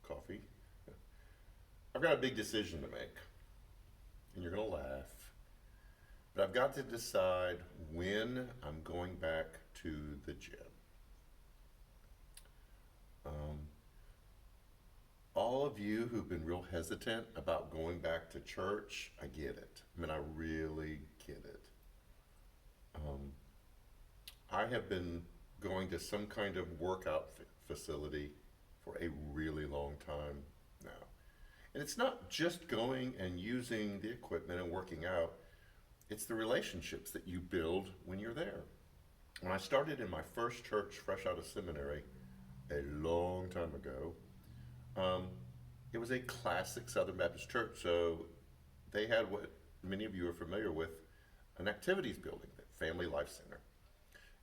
Coffee. I've got a big decision to make, and you're going to laugh, but I've got to decide when I'm going back to the gym. Um, all of you who've been real hesitant about going back to church, I get it. I mean, I really get it. Um, I have been going to some kind of workout facility for a really long time now. And it's not just going and using the equipment and working out, it's the relationships that you build when you're there. When I started in my first church fresh out of seminary a long time ago, um, it was a classic Southern Baptist church. So they had what many of you are familiar with, an activities building, the Family Life Center.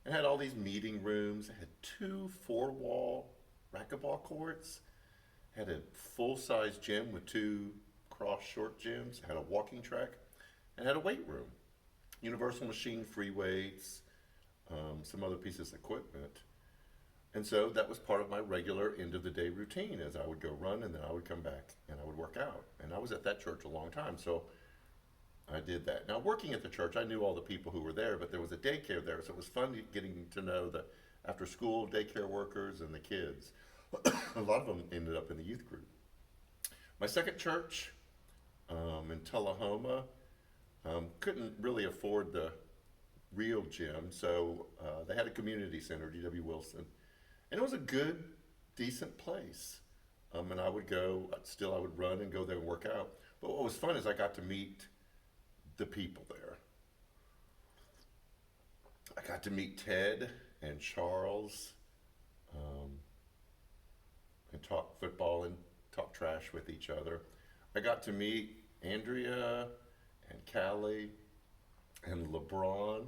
It had all these meeting rooms. It had two four-wall racquetball courts. Had a full-size gym with two cross short gyms. Had a walking track, and had a weight room. Universal machine, free weights, some other pieces of equipment. And so that was part of my regular end of the day routine as I would go run and then I would come back and I would work out. And I was at that church a long time, so I did that. Now, working at the church, I knew all the people who were there, but there was a daycare there, so it was fun getting to know the after school daycare workers and the kids. A lot of them ended up in the youth group. My second church in Tullahoma couldn't really afford the real gym, so they had a community center, D.W. Wilson, and it was a good, decent place. And I would go, still I would run and go there and work out. But what was fun is I got to meet the people there. I got to meet Ted and Charles um, and talk football and talk trash with each other. I got to meet Andrea and Callie and LeBron,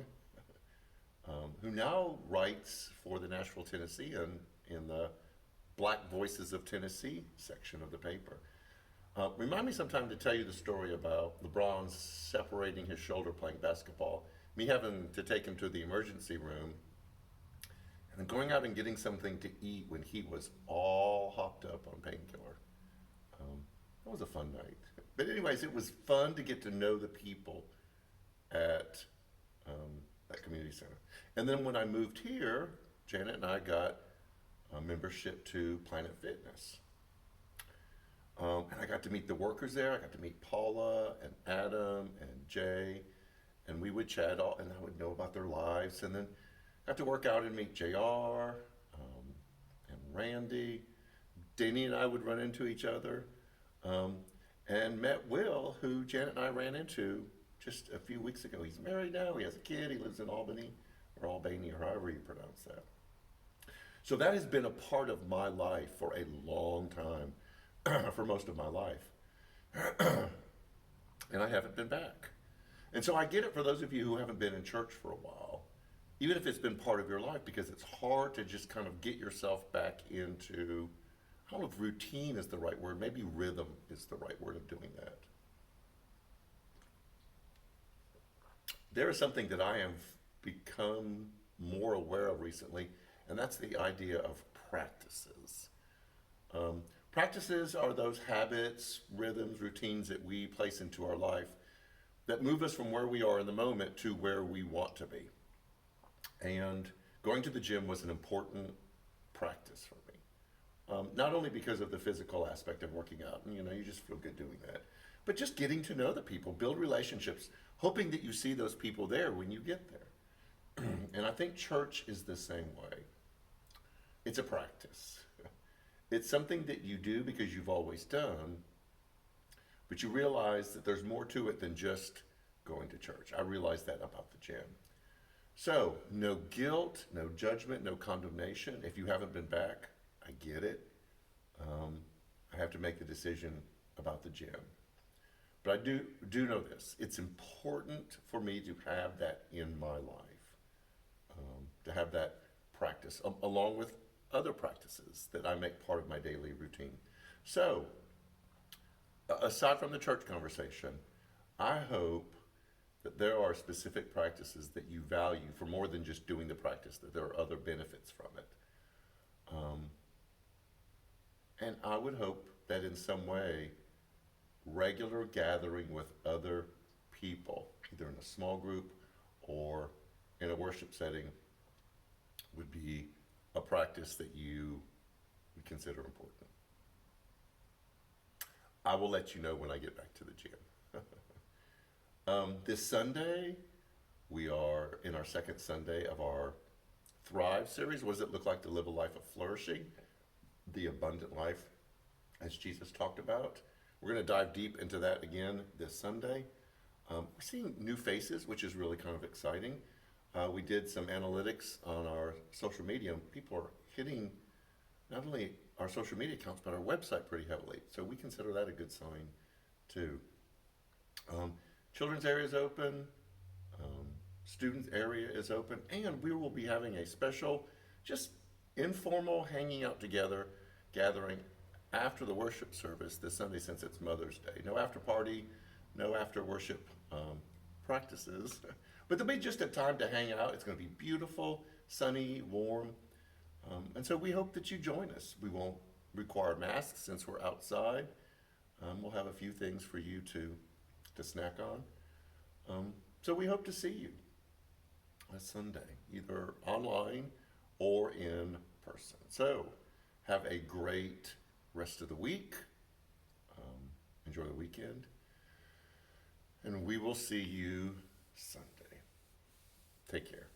who now writes for the Nashville Tennessean in the Black Voices of Tennessee section of the paper. Remind me sometime to tell you the story about LeBron separating his shoulder playing basketball, me having to take him to the emergency room, and then going out and getting something to eat when he was all hopped up on painkiller. Um, that was a fun night. But anyways, it was fun to get to know the people at that community center. And then when I moved here, Janet and I got a membership to Planet Fitness. And I got to meet the workers there. I got to meet Paula and Adam and Jay, and we would chat all, and I would know about their lives. And then got to work out and meet JR and Randy. Danny and I would run into each other, and met Will, who Janet and I ran into just a few weeks ago. He's married now. He has a kid. He lives in Albany, or however you pronounce that. So that has been a part of my life for a long time. For most of my life. And I haven't been back. And so I get it for those of you who haven't been in church for a while, even if it's been part of your life, because it's hard to just kind of get yourself back into, I don't know if routine is the right word, maybe rhythm is the right word of doing that. There is something that I have become more aware of recently, and that's the idea of practices. Practices are those habits, rhythms, routines that we place into our life that move us from where we are in the moment to where we want to be. And going to the gym was an important practice for me. Not only because of the physical aspect of working out, and you just feel good doing that, but just getting to know the people, build relationships, hoping that you see those people there when you get there. And I think church is the same way. It's a practice. It's something that you do because you've always done, but you realize that there's more to it than just going to church. I realized that about the gym. So, no guilt, no judgment, no condemnation. If you haven't been back, I get it. I have to make the decision about the gym. But I do know this. It's important for me to have that in my life, to have that practice, along with other practices that I make part of my daily routine. So, aside from the church conversation, I hope that there are specific practices that you value for more than just doing the practice, that there are other benefits from it. And I would hope that in some way, regular gathering with other people, either in a small group or in a worship setting, would be a practice that you would consider important. I will let you know when I get back to the gym. This Sunday, we are in our second Sunday of our Thrive series. What does it look like to live a life of flourishing? The abundant life, as Jesus talked about. We're going to dive deep into that again this Sunday. We're seeing new faces, which is really kind of exciting. We did some analytics on our social media, and people are hitting not only our social media accounts, but our website pretty heavily. So we consider that a good sign, too. Children's area is open. Students area is open. And we will be having a special, just informal hanging out together, gathering after the worship service this Sunday since it's Mother's Day. No after party, no after worship practices. But there'll be just a time to hang out. It's going to be beautiful, sunny, warm. And so we hope that you join us. We won't require masks since we're outside. We'll have a few things for you to snack on. So we hope to see you this Sunday, either online or in person. So have a great rest of the week. Enjoy the weekend. And we will see you Sunday. Take care.